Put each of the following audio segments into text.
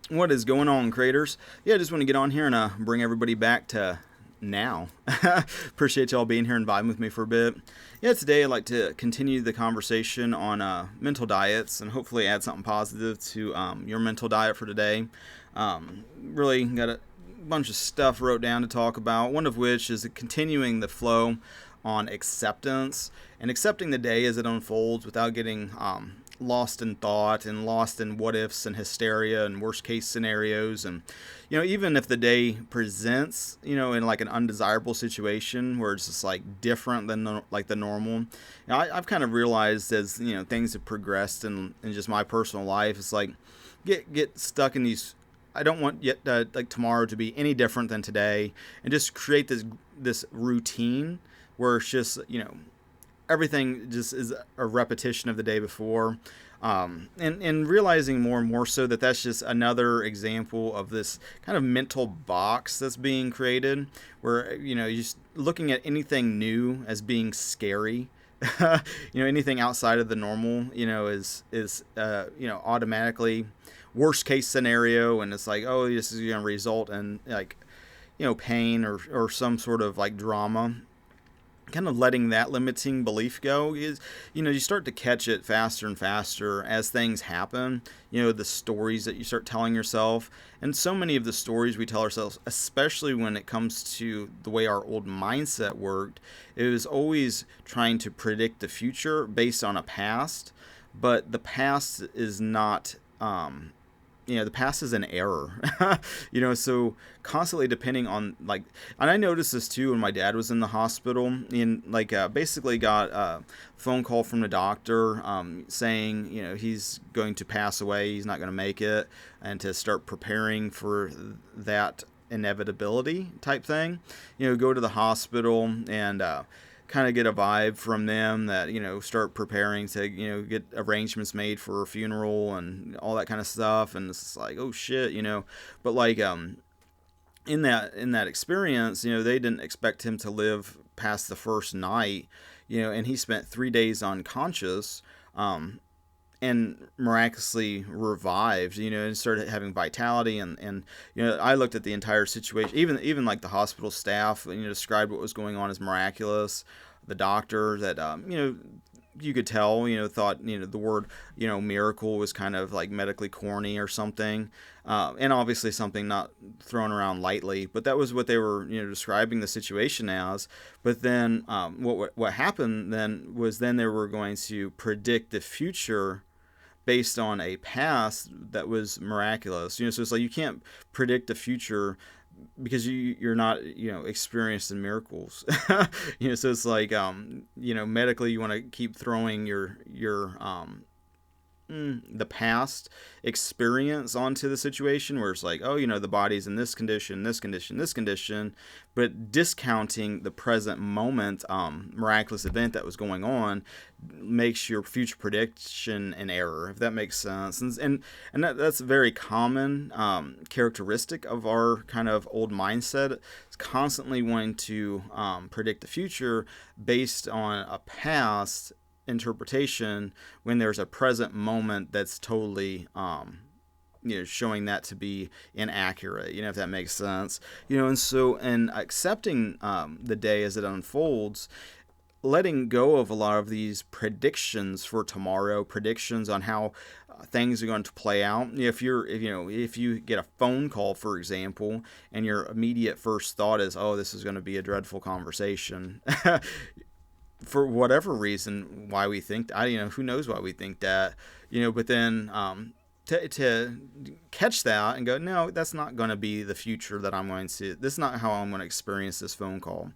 What is going on, creators? Yeah, I just want to get on here and bring everybody back to now. Appreciate y'all being here and vibing with me for a bit. Yeah, today I'd like to continue the conversation on mental diets and hopefully add something positive to your mental diet for today. Really got a bunch of stuff wrote down to talk about, one of which is continuing the flow on acceptance and accepting the day as it unfolds without getting lost in thought and lost in what ifs and hysteria and worst case scenarios. And even if the day presents in like an undesirable situation where it's just like different than like the normal, I've kind of realized as things have progressed in just my personal life, it's like get stuck in these. I don't want yet like tomorrow to be any different than today, and just create this routine where it's just everything just is a repetition of the day before. And realizing more and more so that that's just another example of this kind of mental box that's being created where you're just looking at anything new as being scary. Anything outside of the normal is automatically worst case scenario, and it's like, oh, this is going to result in like pain or some sort of like drama. Kind of letting that limiting belief go is, you start to catch it faster and faster as things happen. The stories that you start telling yourself, and so many of the stories we tell ourselves, especially when it comes to the way our old mindset worked, it was always trying to predict the future based on a past, but the past is not the past is an error. So constantly depending on like, and I noticed this too when my dad was in the hospital, and like basically got a phone call from the doctor saying he's going to pass away, he's not going to make it, and to start preparing for that inevitability type thing. Go to the hospital and kind of get a vibe from them that start preparing to get arrangements made for a funeral and all that kind of stuff. And it's like, oh shit, but like in that experience, they didn't expect him to live past the first night, and he spent 3 days unconscious, and miraculously revived, and started having vitality. And I looked at the entire situation, even like the hospital staff, described what was going on as miraculous. The doctor that, you could tell, thought, the word, miracle was kind of like medically corny or something. And obviously something not thrown around lightly, but that was what they were, describing the situation as. But then, what happened then was then they were going to predict the future based on a past that was miraculous. So it's like you can't predict the future because you're not experienced in miracles. So it's like medically you want to keep throwing your the past experience onto the situation where it's like, oh, the body's in this condition, this condition, this condition, but discounting the present moment miraculous event that was going on makes your future prediction an error, if that makes sense. And that's a very common characteristic of our kind of old mindset. It's constantly wanting to predict the future based on a past interpretation when there's a present moment that's totally showing that to be inaccurate, if that makes sense. And so in accepting the day as it unfolds, letting go of a lot of these predictions for tomorrow, predictions on how things are going to play out. If you get a phone call, for example, and your immediate first thought is, oh, this is going to be a dreadful conversation. For whatever reason, why we think that, who knows why we think that, but then to catch that and go, no, that's not going to be the future that I'm going to, this is not how I'm going to experience this phone call.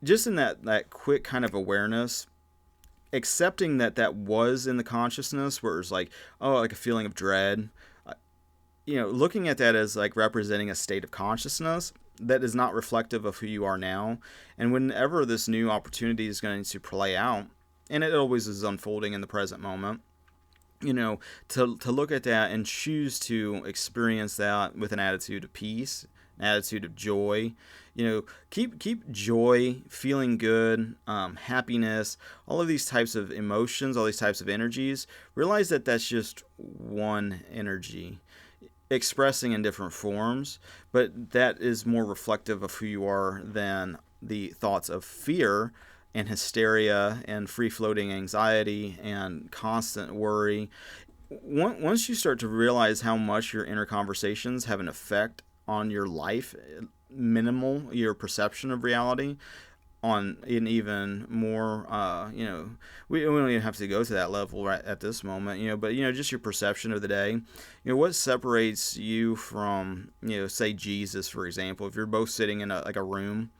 Just in that quick kind of awareness, accepting that was in the consciousness where it was like, oh, like a feeling of dread, looking at that as like representing a state of consciousness that is not reflective of who you are now. And whenever this new opportunity is going to play out, and it always is unfolding in the present moment, to look at that and choose to experience that with an attitude of peace, an attitude of joy. Keep joy, feeling good, happiness, all of these types of emotions, all these types of energies. Realize that that's just one energy. expressing in different forms, but that is more reflective of who you are than the thoughts of fear and hysteria and free-floating anxiety and constant worry. Once you start to realize how much your inner conversations have an effect on your life, minimal your perception of reality, on an even more, we don't even have to go to that level right at this moment, but, just your perception of the day, what separates you from, say Jesus, for example. If you're both sitting in a room,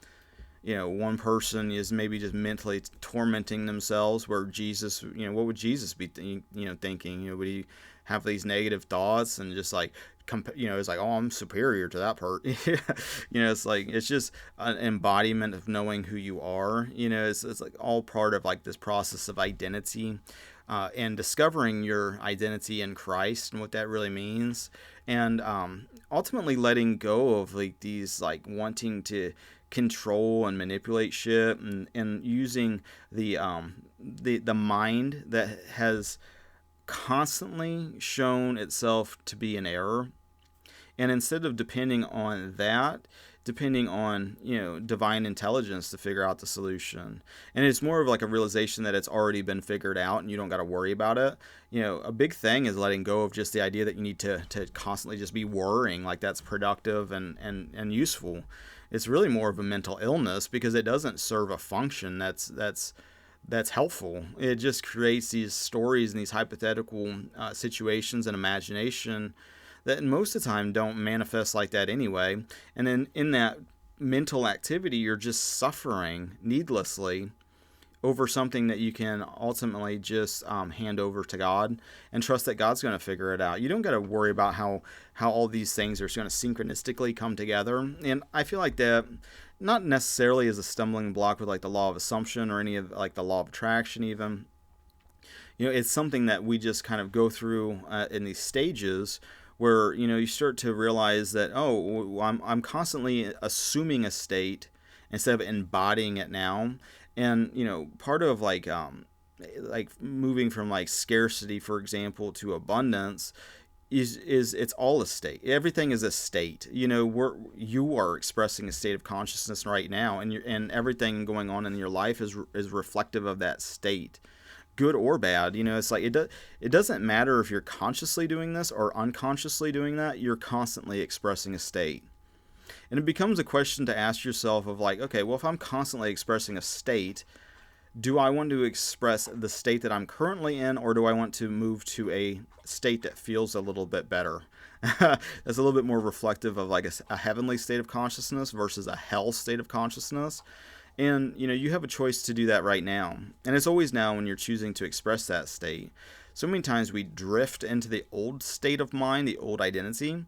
one person is maybe just mentally tormenting themselves, where Jesus, what would Jesus be, thinking? Would he have these negative thoughts and just like, it's like, oh, I'm superior to that part. It's like, it's just an embodiment of knowing who you are. It's like all part of like this process of identity, and discovering your identity in Christ and what that really means, and ultimately letting go of like these like wanting to control and manipulate shit, and using the mind that has constantly shown itself to be in error, and instead of depending on that, depending on divine intelligence to figure out the solution. And it's more of like a realization that it's already been figured out and you don't got to worry about it. A big thing is letting go of just the idea that you need to constantly just be worrying like that's productive and useful. It's really more of a mental illness, because it doesn't serve a function that's helpful. It just creates these stories and these hypothetical situations and imagination that most of the time don't manifest like that anyway. And then in that mental activity, you're just suffering needlessly over something that you can ultimately just hand over to God and trust that God's going to figure it out. You don't got to worry about how all these things are going to synchronistically come together. And I feel like that not necessarily as a stumbling block with like the law of assumption or any of like the law of attraction even. It's something that we just kind of go through in these stages, where you start to realize that, oh, I'm constantly assuming a state instead of embodying it now. And part of like moving from like scarcity, for example, to abundance is it's all a state. Everything is a state. You are expressing a state of consciousness right now, and everything going on in your life is reflective of that state, good or bad. It's like it doesn't matter if you're consciously doing this or unconsciously doing that. You're constantly expressing a state. And it becomes a question to ask yourself of like, okay, well, if I'm constantly expressing a state, do I want to express the state that I'm currently in, or do I want to move to a state that feels a little bit better? That's a little bit more reflective of like a heavenly state of consciousness versus a hell state of consciousness. And you have a choice to do that right now. And it's always now when you're choosing to express that state. So many times we drift into the old state of mind, the old identity.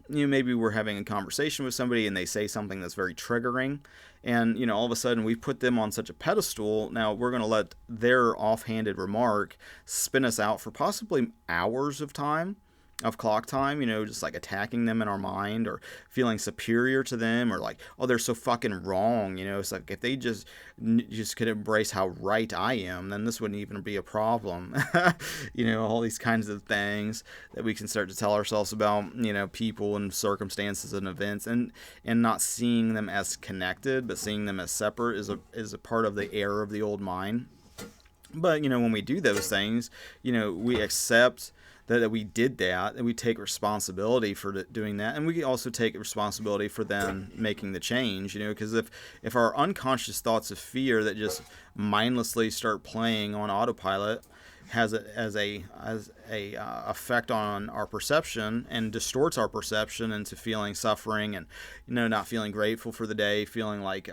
Maybe we're having a conversation with somebody and they say something that's very triggering, and all of a sudden we put them on such a pedestal. Now we're going to let their offhanded remark spin us out for possibly hours of clock time, just like attacking them in our mind, or feeling superior to them, or like, oh, they're so fucking wrong. It's like, if they just could embrace how right I am, then this wouldn't even be a problem. All these kinds of things that we can start to tell ourselves about, people and circumstances and events, and not seeing them as connected, but seeing them as separate is a part of the error of the old mind. But, when we do those things, we accept that we did that, and we take responsibility for doing that, and we also take responsibility for then making the change. Because if our unconscious thoughts of fear that just mindlessly start playing on autopilot has a effect on our perception and distorts our perception into feeling suffering, and not feeling grateful for the day, feeling like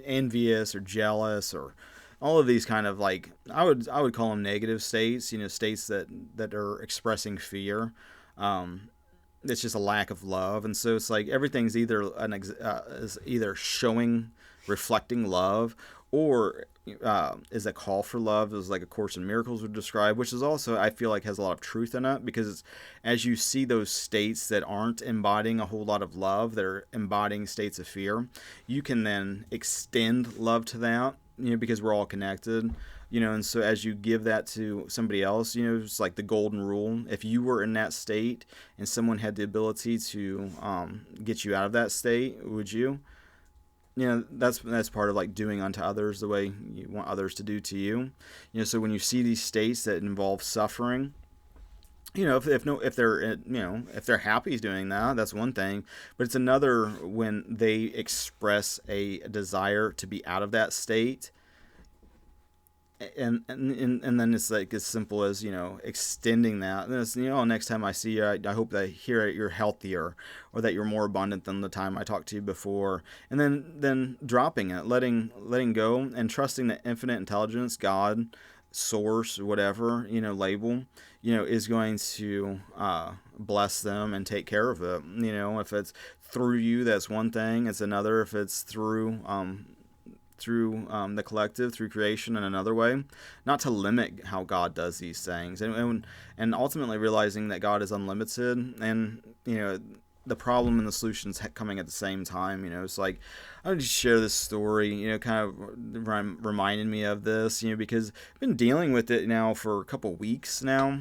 envious or jealous, or all of these kind of like, I would call them negative states, states that are expressing fear. It's just a lack of love. And so it's like everything's either is either showing, reflecting love, or is a call for love, as like A Course in Miracles would describe, which is also, I feel like, has a lot of truth in it, because as you see those states that aren't embodying a whole lot of love, that are embodying states of fear, you can then extend love to that, because we're all connected, and so as you give that to somebody else, it's like the golden rule. If you were in that state and someone had the ability to get you out of that state, would you? That's part of like doing unto others the way you want others to do to you. So when you see these states that involve suffering, if they're if they're happy doing that, that's one thing. But it's another when they express a desire to be out of that state, and then it's like as simple as extending that. And it's, next time I see you, I hope that here you're healthier, or that you're more abundant than the time I talked to you before. And then dropping it, letting go, and trusting that infinite intelligence, God, source, whatever label, is going to bless them and take care of it. If it's through you, that's one thing. It's another if it's through the collective, through creation, in another way. Not to limit how God does these things, and ultimately realizing that God is unlimited, and the problem and the solutions coming at the same time. It's like I would just share this story, kind of reminding me of this, because I've been dealing with it now for a couple weeks now.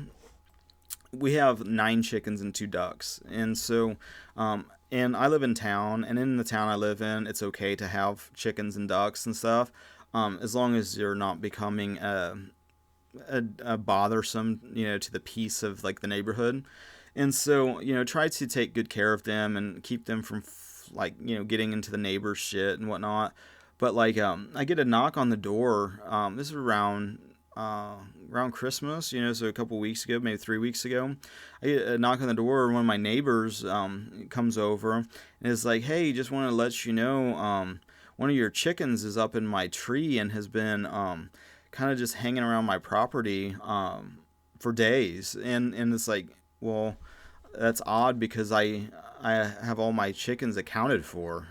We have 9 chickens and 2 ducks, and so and I live in town, and in the town I live in, it's okay to have chickens and ducks and stuff, as long as you're not becoming a bothersome, to the peace of like the neighborhood. And so, try to take good care of them and keep them from getting into the neighbor's shit and whatnot. But like, I get a knock on the door. This is around Christmas, so a couple weeks ago, maybe 3 weeks ago. I get a knock on the door. One of my neighbors comes over and is like, "Hey, just want to let you know, one of your chickens is up in my tree and has been kind of just hanging around my property for days." And it's like, well, that's odd because I have all my chickens accounted for.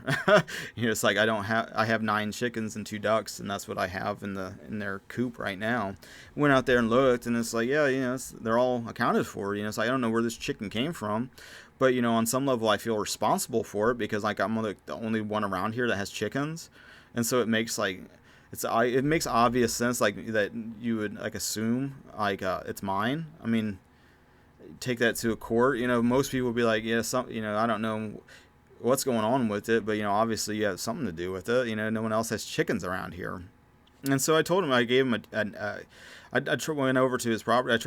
It's like I have 9 chickens and 2 ducks, and that's what I have in their coop right now. Went out there and looked, and it's like, yeah, they're all accounted for. So I don't know where this chicken came from, but on some level I feel responsible for it because like I'm the only one around here that has chickens, and so it makes it makes obvious sense like that you would like assume like it's mine. I mean, take that to a court, most people would be like, yeah, I don't know what's going on with it, but obviously you have something to do with it. No one else has chickens around here. And so I told him, I gave him I went over to his property. I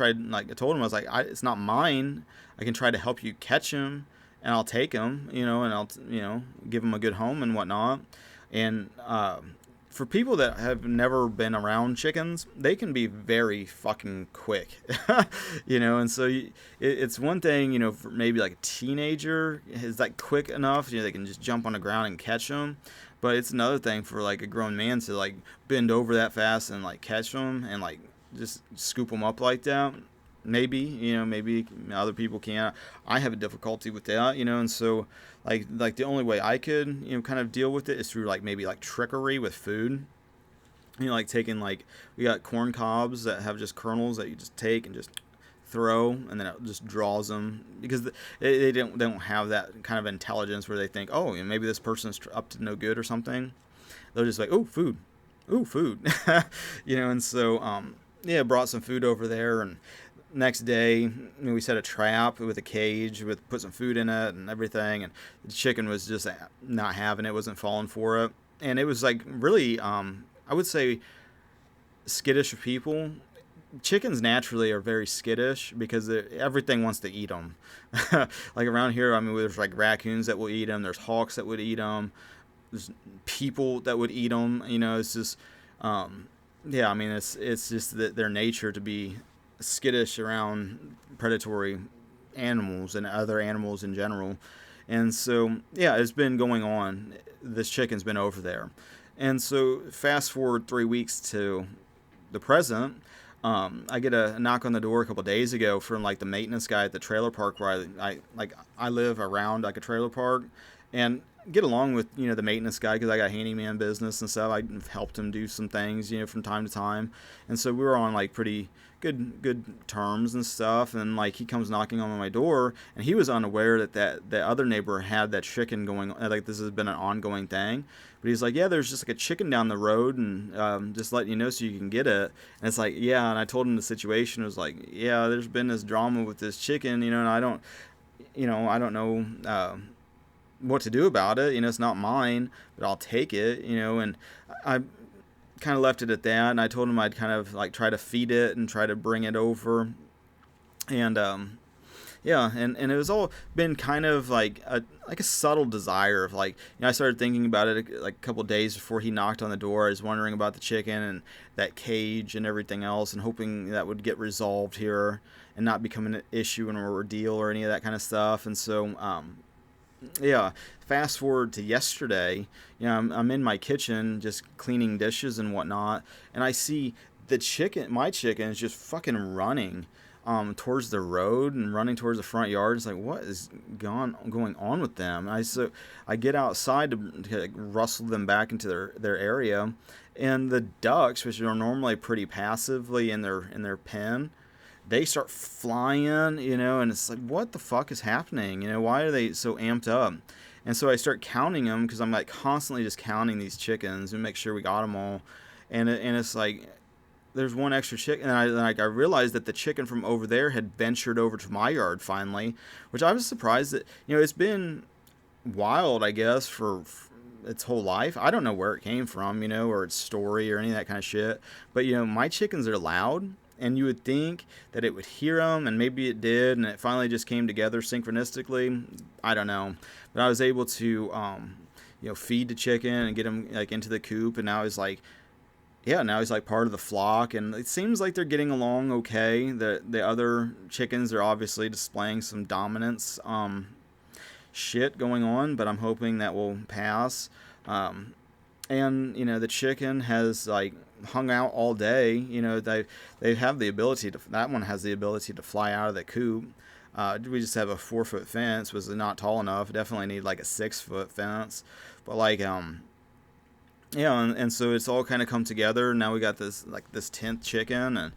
told him, I was like, it's not mine. I can try to help you catch him, and I'll take him, and I'll, give him a good home and whatnot. And for people that have never been around chickens, they can be very fucking quick, and so it's one thing, for maybe like a teenager, is that quick enough, they can just jump on the ground and catch them, but it's another thing for like a grown man to like bend over that fast and like catch them and like just scoop them up like that. Maybe other people can't. I have a difficulty with that, and so like the only way I could, kind of deal with it is through like maybe like trickery with food. Like taking we got corn cobs that have just kernels that you just take and just throw, and then it just draws them because they don't have that kind of intelligence where they think, oh, maybe this person's up to no good or something. They're just like, oh, food, and so brought some food over there, and next day we set a trap with a cage put some food in it and everything, and the chicken was just not having it, wasn't falling for it, and it was like really I would say skittish of people. Chickens naturally are very skittish because everything wants to eat them. Like around here, I mean, there's like raccoons that will eat them, there's hawks that would eat them, there's people that would eat them. It's just I mean, it's just their nature to be skittish around predatory animals and other animals in general. And so it's been going on. This chicken's been over there, and so fast forward 3 weeks to the present. I get a knock on the door a couple of days ago from like the maintenance guy at the trailer park where I live around like a trailer park, and get along with the maintenance guy because I got handyman business and stuff. I helped him do some things from time to time, and so we were on like pretty good terms and stuff. And like he comes knocking on my door, and he was unaware that other neighbor had that chicken going. Like this has been an ongoing thing, but he's like, yeah, there's just like a chicken down the road, and just letting you know so you can get it. And it's like, yeah. And I told him the situation. It was like, yeah, there's been this drama with this chicken, and I don't know. What to do about it. It's not mine, but I'll take it. And I kind of left it at that. And I told him I'd kind of like try to feed it and try to bring it over. And yeah, and it was all been kind of like a subtle desire of like, I started thinking about it like a couple of days before he knocked on the door. I was wondering about the chicken and that cage and everything else, and hoping that would get resolved here and not become an issue and an ordeal or any of that kind of stuff. And so yeah, fast forward to yesterday. I'm in my kitchen just cleaning dishes and whatnot, and I see my chicken is just fucking running towards the road and running towards the front yard. It's like, what is going on with them? So I get outside to like, rustle them back into their area, and the ducks, which are normally pretty passively in their pen, they start flying, and it's like, what the fuck is happening? Why are they so amped up? And so I start counting them because I'm like constantly just counting these chickens and make sure we got them all. And it's like, there's one extra chicken, and I realized that the chicken from over there had ventured over to my yard finally, which I was surprised that, it's been wild, I guess, for its whole life. I don't know where it came from, or its story or any of that kind of shit. But, my chickens are loud. And you would think that it would hear them, and maybe it did, and it finally just came together synchronistically. I don't know, but I was able to, feed the chicken and get him like into the coop, and now he's like part of the flock, and it seems like they're getting along okay. The other chickens are obviously displaying some dominance, shit going on, but I'm hoping that will pass. And the chicken has like hung out all day. They have the ability to. That one has the ability to fly out of the coop. We just have a 4-foot fence, was not tall enough. Definitely need like a 6-foot fence. But like yeah, and so it's all kind of come together. Now we got this 10th chicken, and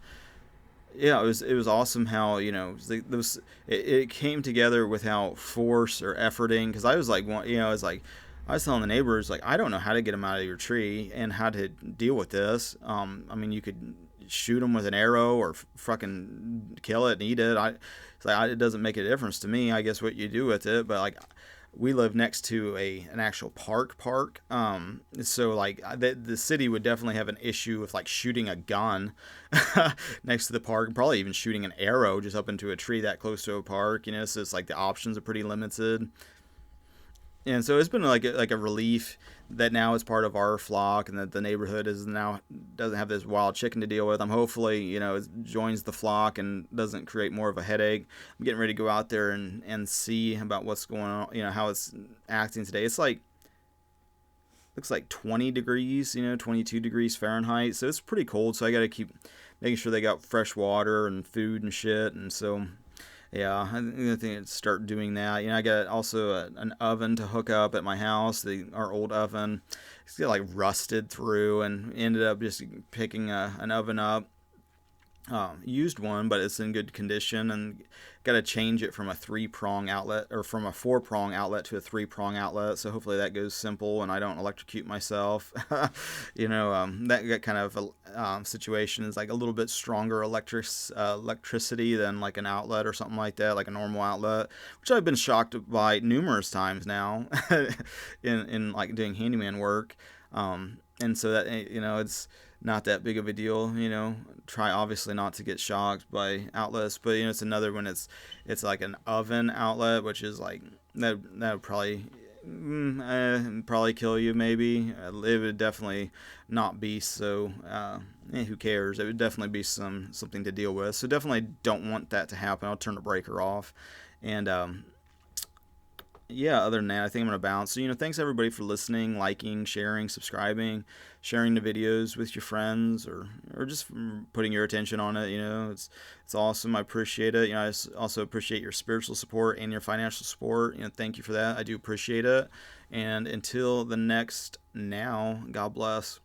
yeah, it was awesome how it came together without force or efforting. Because I was like, I was telling the neighbors, like, I don't know how to get them out of your tree and how to deal with this. I mean, you could shoot them with an arrow or fucking kill it and eat it. It doesn't make a difference to me, I guess, what you do with it. But like, we live next to an actual park. So like the city would definitely have an issue with like shooting a gun next to the park, probably even shooting an arrow just up into a tree that close to a park. So it's like the options are pretty limited. And so it's been like a relief that now it's part of our flock, and that the neighborhood doesn't have this wild chicken to deal with. I'm hopefully, it joins the flock and doesn't create more of a headache. I'm getting ready to go out there and see about what's going on, how it's acting today. It's like, looks like 20 degrees, 22 degrees Fahrenheit. So it's pretty cold. So I got to keep making sure they got fresh water and food and shit. And so, yeah, I think I'd start doing that. I got also an oven to hook up at my house. Our old oven, it's got like rusted through, and ended up just picking an oven up. Used one, but it's in good condition, and got to change it from a 3-prong outlet, or from a 4-prong outlet to a 3-prong outlet. So hopefully that goes simple and I don't electrocute myself. That kind of situation is like a little bit stronger electricity than like an outlet or something like that, like a normal outlet, which I've been shocked by numerous times now in like doing handyman work. And so that, it's not that big of a deal, try obviously not to get shocked by outlets, but it's another when it's like an oven outlet, which is like, that would probably kill you maybe. It would definitely not be so, who cares? It would definitely be something to deal with. So definitely don't want that to happen. I'll turn the breaker off. And, yeah, other than that, I think I'm gonna bounce. So, thanks everybody for listening, liking, sharing, subscribing, sharing the videos with your friends, or just putting your attention on it. It's awesome. I appreciate it. I also appreciate your spiritual support and your financial support. Thank you for that. I do appreciate it. And until the next now, God bless.